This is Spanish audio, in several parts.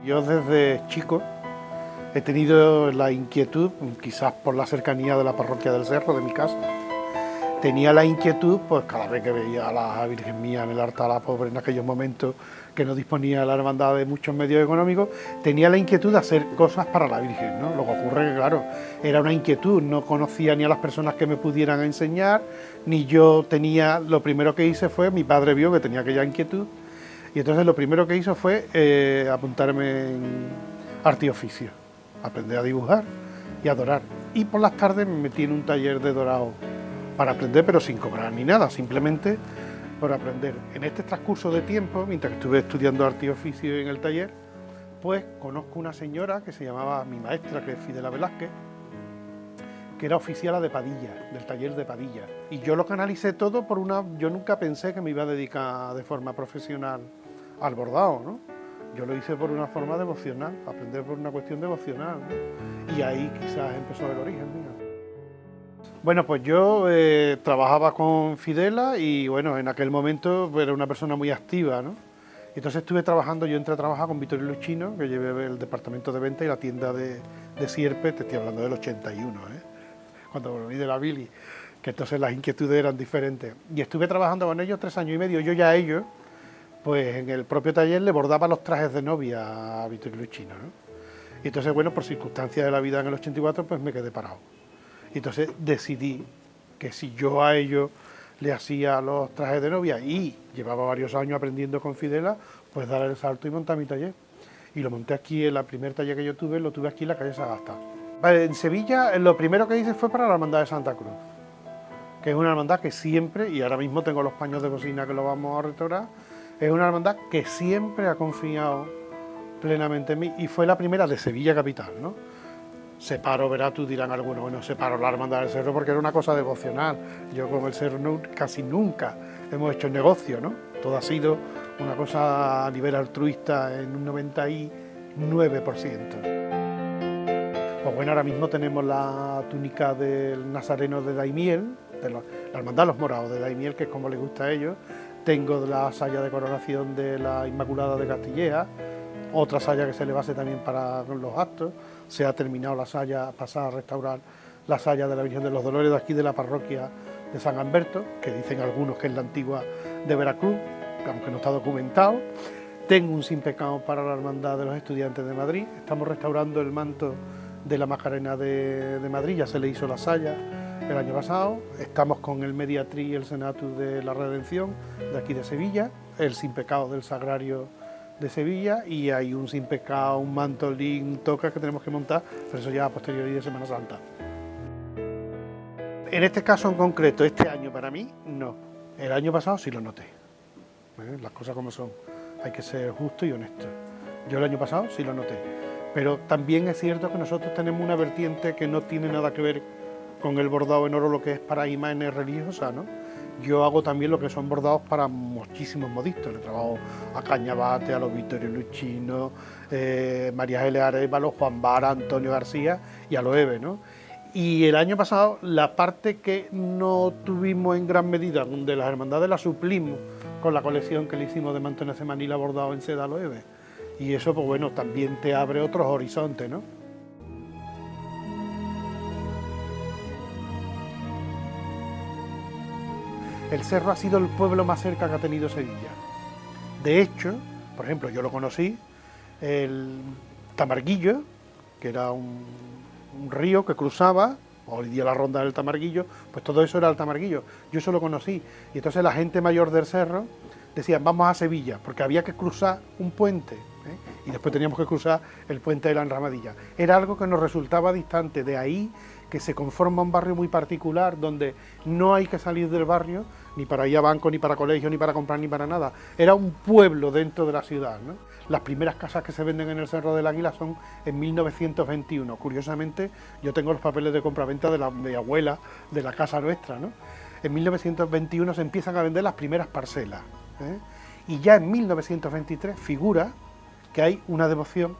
yo desde chico he tenido la inquietud, quizás por la cercanía de la parroquia del Cerro, de mi casa, tenía la inquietud, pues cada vez que veía a la Virgen Mía en el altar, la pobre en aquellos momentos que no disponía la hermandad de muchos medios económicos, tenía la inquietud de hacer cosas para la Virgen, ¿no? Lo que ocurre que, claro, era una inquietud, no conocía ni a las personas que me pudieran enseñar, ni yo tenía, lo primero que hice fue, mi padre vio que tenía aquella inquietud, y entonces lo primero que hizo fue apuntarme en arte y oficio, aprender a dibujar y a dorar. Y por las tardes me metí en un taller de dorado para aprender, pero sin cobrar ni nada, simplemente por aprender. En este transcurso de tiempo, mientras estuve estudiando arte y oficio en el taller, pues conozco una señora que se llamaba mi maestra, que es Fidela Velázquez, que era oficiala de Padilla, del taller de Padilla. Y yo lo canalicé todo por una... Yo nunca pensé que me iba a dedicar de forma profesional al bordado, ¿no? Yo lo hice por una forma devocional, aprender por una cuestión devocional, ¿no? Y ahí quizás empezó el origen mío. Bueno, pues yo trabajaba con Fidela y bueno, en aquel momento era una persona muy activa, ¿no? Entonces estuve trabajando, yo entré a trabajar con Vittorio Luchino, que llevé el departamento de venta y la tienda de Sierpe, te estoy hablando del 81, cuando volví de la Billy, que entonces las inquietudes eran diferentes. Y estuve trabajando con ellos 3 años y medio, yo ya a ellos, pues en el propio taller le bordaba los trajes de novia a Vittorio Luchino, ¿no? Y entonces, bueno, por circunstancias de la vida en el 84, pues me quedé parado. Y entonces decidí que si yo a ellos le hacía los trajes de novia y llevaba varios años aprendiendo con Fidela, pues dar el salto y montar mi taller. Y lo monté aquí, en el primer taller que yo tuve, lo tuve aquí en la calle Sagasta. Vale, en Sevilla lo primero que hice fue para la Hermandad de Santa Cruz, que es una hermandad que siempre, y ahora mismo tengo los paños de bocina que lo vamos a restaurar, es una hermandad que siempre ha confiado plenamente en mí y fue la primera de Sevilla capital, ¿no? Separo, verá, tú dirán algunos, bueno, separo la hermandad del Cerro porque era una cosa devocional. Yo con el Cerro casi nunca hemos hecho negocio, ¿no? Todo ha sido una cosa a nivel altruista en un 99%. Pues bueno, ahora mismo tenemos la túnica del Nazareno de Daimiel, de la hermandad de los Morados de Daimiel, que es como les gusta a ellos. Tengo la saya de coronación de la Inmaculada de Castilleja, otra saya que se le va a hacer también para los actos. Se ha terminado la saya, pasar a restaurar la saya de la Virgen de los Dolores de aquí de la parroquia de San Alberto, que dicen algunos que es la antigua de Veracruz, aunque no está documentado. Tengo un sin pecado para la Hermandad de los Estudiantes de Madrid. Estamos restaurando el manto de la Macarena de Madrid, ya se le hizo la saya el año pasado. Estamos con el Mediatri y el Senatus de la Redención de aquí de Sevilla, el sin pecado del Sagrario de Sevilla, y hay un sin pecado, un mantolín, tocas que tenemos que montar, pero eso ya a posteriori de Semana Santa. En este caso en concreto, este año para mí, no. El año pasado sí lo noté. Las cosas como son. Hay que ser justo y honesto. Yo el año pasado sí lo noté. Pero también es cierto que nosotros tenemos una vertiente que no tiene nada que ver con el bordado en oro, lo que es para imágenes religiosas, ¿no? Yo hago también lo que son bordados para muchísimos modistas. Le trabajo a Cañabate, a los Vittorio Luchino, María L. Arévalo, Juan Vara, Antonio García y a los Eve, ¿no? Y el año pasado la parte que no tuvimos en gran medida de las hermandades la suplimos con la colección que le hicimos de mantones de Manila bordado en seda a los Eve. Y eso, pues bueno, también te abre otros horizontes, ¿no? El Cerro ha sido el pueblo más cerca que ha tenido Sevilla. De hecho, por ejemplo, yo lo conocí, el Tamarguillo, que era un río que cruzaba, hoy día la ronda del Tamarguillo, pues todo eso era el Tamarguillo. Yo eso lo conocí. Y entonces la gente mayor del Cerro decía, vamos a Sevilla, porque había que cruzar un puente, y después teníamos que cruzar el puente de la Enramadilla. Era algo que nos resultaba distante, de ahí que se conforma un barrio muy particular, donde no hay que salir del barrio, ni para ir a banco, ni para colegio, ni para comprar, ni para nada. Era un pueblo dentro de la ciudad, ¿no? Las primeras casas que se venden en el Cerro del Águila son en 1921. Curiosamente, yo tengo los papeles de compraventa de mi abuela, de la casa nuestra, ¿no? En 1921 se empiezan a vender las primeras parcelas, y ya en 1923 figura que hay una devoción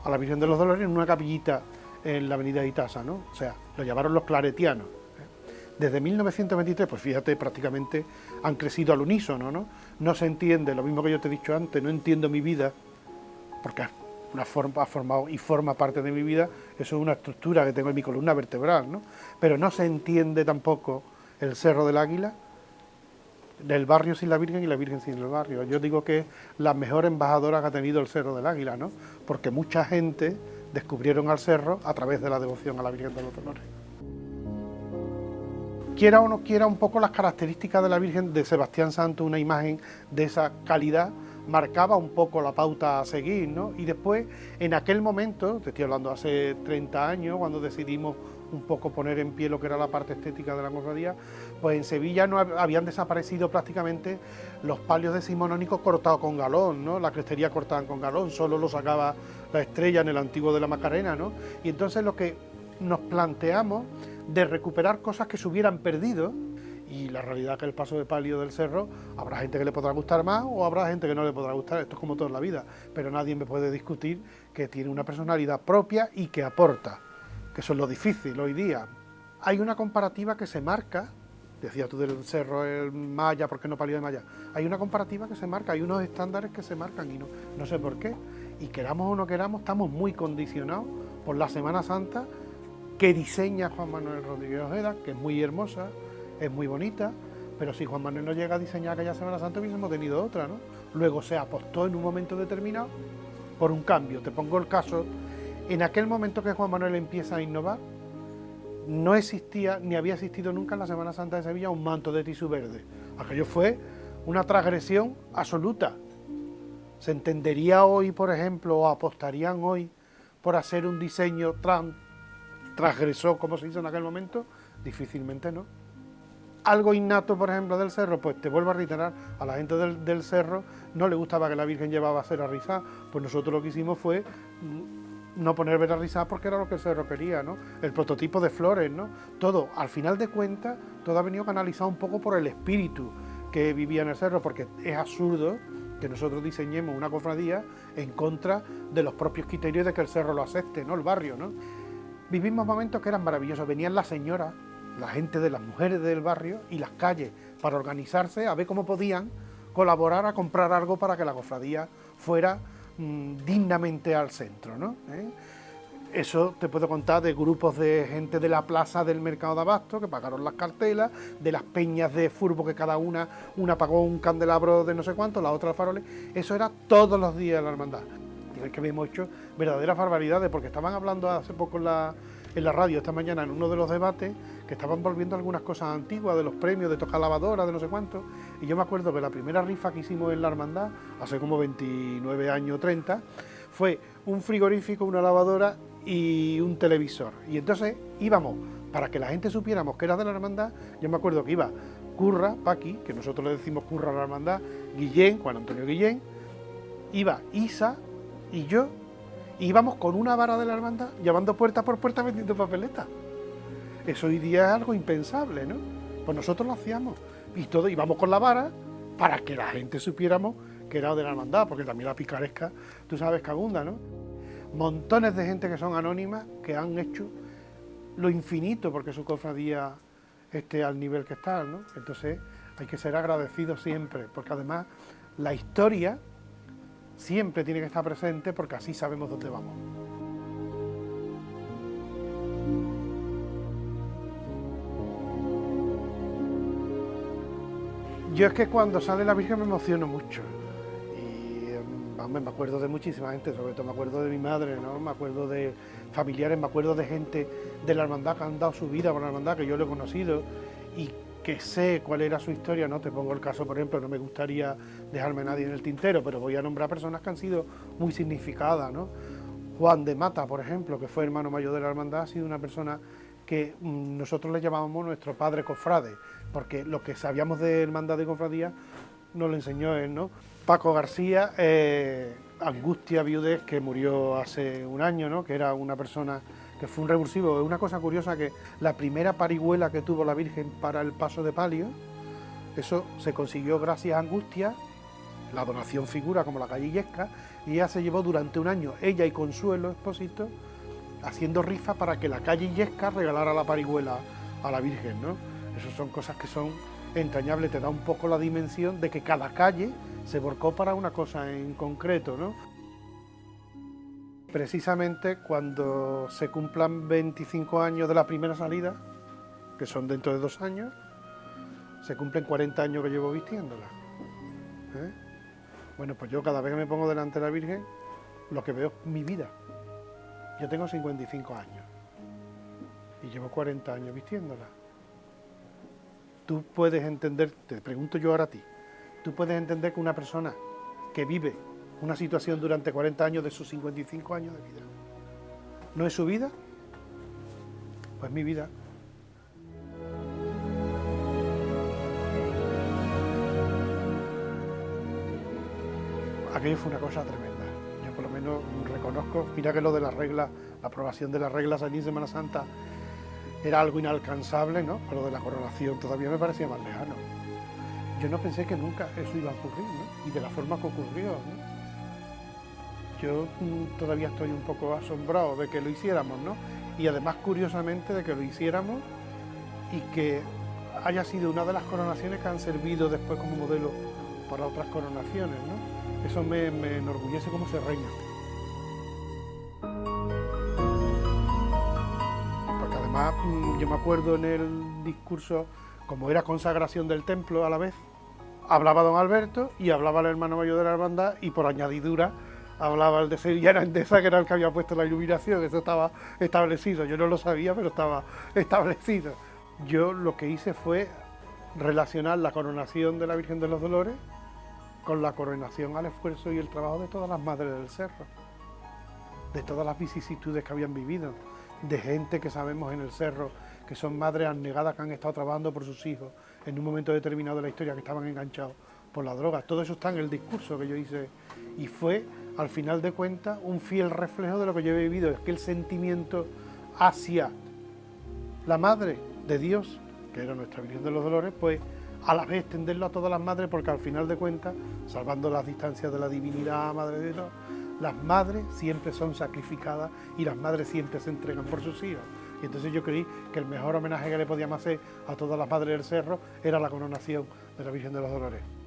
a la Virgen de los Dolores en una capillita en la avenida Itasa, ¿no? O sea, lo llamaron los claretianos. Desde 1923, pues fíjate, prácticamente han crecido al unísono, ¿no? No se entiende, lo mismo que yo te he dicho antes, no entiendo mi vida, porque ha formado y forma parte de mi vida, eso es una estructura que tengo en mi columna vertebral, ¿no? Pero no se entiende tampoco el Cerro del Águila, del barrio sin la Virgen y la Virgen sin el barrio. Yo digo que es la mejor embajadora que ha tenido el Cerro del Águila, ¿no? Porque mucha gente descubrieron al cerro a través de la devoción a la Virgen de los Dolores. Quiera o no quiera, un poco las características de la Virgen de Sebastián Santo, una imagen de esa calidad, marcaba un poco la pauta a seguir, ¿no? Y después, en aquel momento, te estoy hablando hace 30 años, cuando decidimos un poco poner en pie lo que era la parte estética de la cofradía, pues en Sevilla no habían desaparecido prácticamente los palios decimonónicos cortados con galón, ¿no? La crestería cortada con galón, solo lo sacaba la Estrella en el antiguo de la Macarena, ¿no? Y entonces lo que nos planteamos de recuperar cosas que se hubieran perdido, y la realidad es que el paso de palio del cerro, habrá gente que le podrá gustar más o habrá gente que no le podrá gustar, esto es como todo en la vida, pero nadie me puede discutir que tiene una personalidad propia y que aporta, que eso es lo difícil hoy día. Hay una comparativa que se marca, decías tú del cerro, el Maya, ¿por qué no palio de Maya? Hay una comparativa que se marca, hay unos estándares que se marcan y no sé por qué, y queramos o no queramos, estamos muy condicionados por la Semana Santa que diseña Juan Manuel Rodríguez Ojeda, que es muy hermosa, es muy bonita, pero si Juan Manuel no llega a diseñar aquella Semana Santa hubiésemos tenido otra, ¿no? Luego se apostó en un momento determinado por un cambio. Te pongo el caso, en aquel momento que Juan Manuel empieza a innovar, no existía ni había existido nunca en la Semana Santa de Sevilla un manto de tisú verde. Aquello fue una transgresión absoluta. ¿Se entendería hoy, por ejemplo, o apostarían hoy por hacer un diseño transgresor como se hizo en aquel momento? Difícilmente no. Algo innato, por ejemplo, del cerro, pues te vuelvo a reiterar, a la gente del cerro no le gustaba que la Virgen llevaba cera rizada, pues nosotros lo que hicimos fue no poner vela rizada porque era lo que el cerro quería, ¿no? El prototipo de flores, ¿no? Todo, al final de cuentas, todo ha venido canalizado un poco por el espíritu que vivía en el cerro, porque es absurdo que nosotros diseñemos una cofradía en contra de los propios criterios de que el cerro lo acepte, ¿no? El barrio, ¿no? Vivimos momentos que eran maravillosos, venían las señoras, la gente de las mujeres del barrio y las calles para organizarse, a ver cómo podían colaborar a comprar algo para que la cofradía fuera dignamente al centro, ¿no? Eso te puedo contar de grupos de gente de la plaza del mercado de abasto que pagaron las cartelas, de las peñas de furbo que cada una pagó un candelabro de no sé cuánto, la otra faroles. Eso era todos los días en la hermandad. Y es que hemos hecho verdaderas barbaridades, porque estaban hablando hace poco en la radio esta mañana en uno de los debates que estaban volviendo algunas cosas antiguas de los premios de tocar lavadora, de no sé cuánto, y yo me acuerdo que la primera rifa que hicimos en la hermandad, hace como 29 años, 30, fue un frigorífico, una lavadora y un televisor, y entonces íbamos, para que la gente supiéramos que era de la hermandad, yo me acuerdo que iba Curra, Paqui, que nosotros le decimos Curra a la hermandad, Guillén, Juan Antonio Guillén, iba Isa y yo, íbamos con una vara de la hermandad, llevando puerta por puerta vendiendo papeletas. Eso hoy día es algo impensable, ¿no? Pues nosotros lo hacíamos. Y todo, íbamos con la vara para que la gente supiéramos que era de la hermandad, porque también la picaresca, tú sabes que abunda, ¿no? Montones de gente que son anónimas, que han hecho lo infinito porque su cofradía esté al nivel que está, ¿no? Entonces hay que ser agradecidos siempre, porque además la historia siempre tiene que estar presente, porque así sabemos dónde vamos. Yo es que cuando sale la Virgen me emociono mucho y me acuerdo de muchísima gente, sobre todo me acuerdo de mi madre, ¿no? Me acuerdo de familiares, me acuerdo de gente de la hermandad que han dado su vida por la hermandad, que yo lo he conocido y que sé cuál era su historia, ¿no? Te pongo el caso, por ejemplo, no me gustaría dejarme a nadie en el tintero, pero voy a nombrar personas que han sido muy significadas, ¿no? Juan de Mata, por ejemplo, que fue hermano mayor de la hermandad, ha sido una persona que nosotros le llamábamos nuestro padre cofrade, porque lo que sabíamos de hermandad y cofradía nos lo enseñó él, ¿no? Paco García, Angustia Viudez, que murió hace un año, ¿no? Que era una persona que fue un revulsivo. Es una cosa curiosa que la primera parihuela que tuvo la Virgen para el paso de palio, eso se consiguió gracias a Angustia, la donación figura como la calle Illesca, y ella se llevó durante un año, ella y Consuelo Expósito, haciendo rifas para que la calle Illesca regalara la parihuela a la Virgen, ¿no? Esas son cosas que son entrañables, te da un poco la dimensión de que cada calle se volcó para una cosa en concreto, ¿no? precisamente cuando se cumplan 25 años de la primera salida, que son dentro de 2 años, se cumplen 40 años que llevo vistiéndola. ¿Eh? Bueno, pues yo cada vez que me pongo delante de la Virgen, lo que veo es mi vida. Yo tengo 55 años y llevo 40 años vistiéndola. Tú puedes entender, te pregunto yo ahora a ti, tú puedes entender que una persona que vive una situación durante 40 años de sus 55 años de vida, ¿no es su vida? Pues mi vida. Aquello fue una cosa tremenda. Yo por lo menos reconozco, mira que lo de las reglas, la aprobación de las reglas allí en Semana Santa era algo inalcanzable, ¿no? Pero de la coronación todavía me parecía más lejano. Yo no pensé que nunca eso iba a ocurrir, ¿no? Y de la forma que ocurrió, ¿no? Yo todavía estoy un poco asombrado de que lo hiciéramos, ¿no? Y además, curiosamente, de que lo hiciéramos y que haya sido una de las coronaciones que han servido después como modelo para otras coronaciones, ¿no? Eso me enorgullece como serreño. Porque además, yo me acuerdo en el discurso, como era consagración del templo a la vez, hablaba don Alberto y hablaba el hermano mayor de la hermandad y por añadidura hablaba el de Sevillana Endesa, que era el que había puesto la iluminación. Eso estaba establecido, yo no lo sabía, pero estaba establecido. Yo lo que hice fue relacionar la coronación de la Virgen de los Dolores con la coronación al esfuerzo y el trabajo de todas las madres del cerro, de todas las vicisitudes que habían vivido, de gente que sabemos en el cerro que son madres abnegadas que han estado trabajando por sus hijos en un momento determinado de la historia, que estaban enganchados por las drogas. Todo eso está en el discurso que yo hice y fue, al final de cuentas, un fiel reflejo de lo que yo he vivido. Es que el sentimiento hacia la Madre de Dios, que era nuestra Virgen de los Dolores, pues a la vez extenderlo a todas las madres, porque al final de cuentas, salvando las distancias de la divinidad, Madre de Dios, las madres siempre son sacrificadas y las madres siempre se entregan por sus hijos. Y entonces yo creí que el mejor homenaje que le podíamos hacer a todas las madres del cerro era la coronación de la Virgen de los Dolores.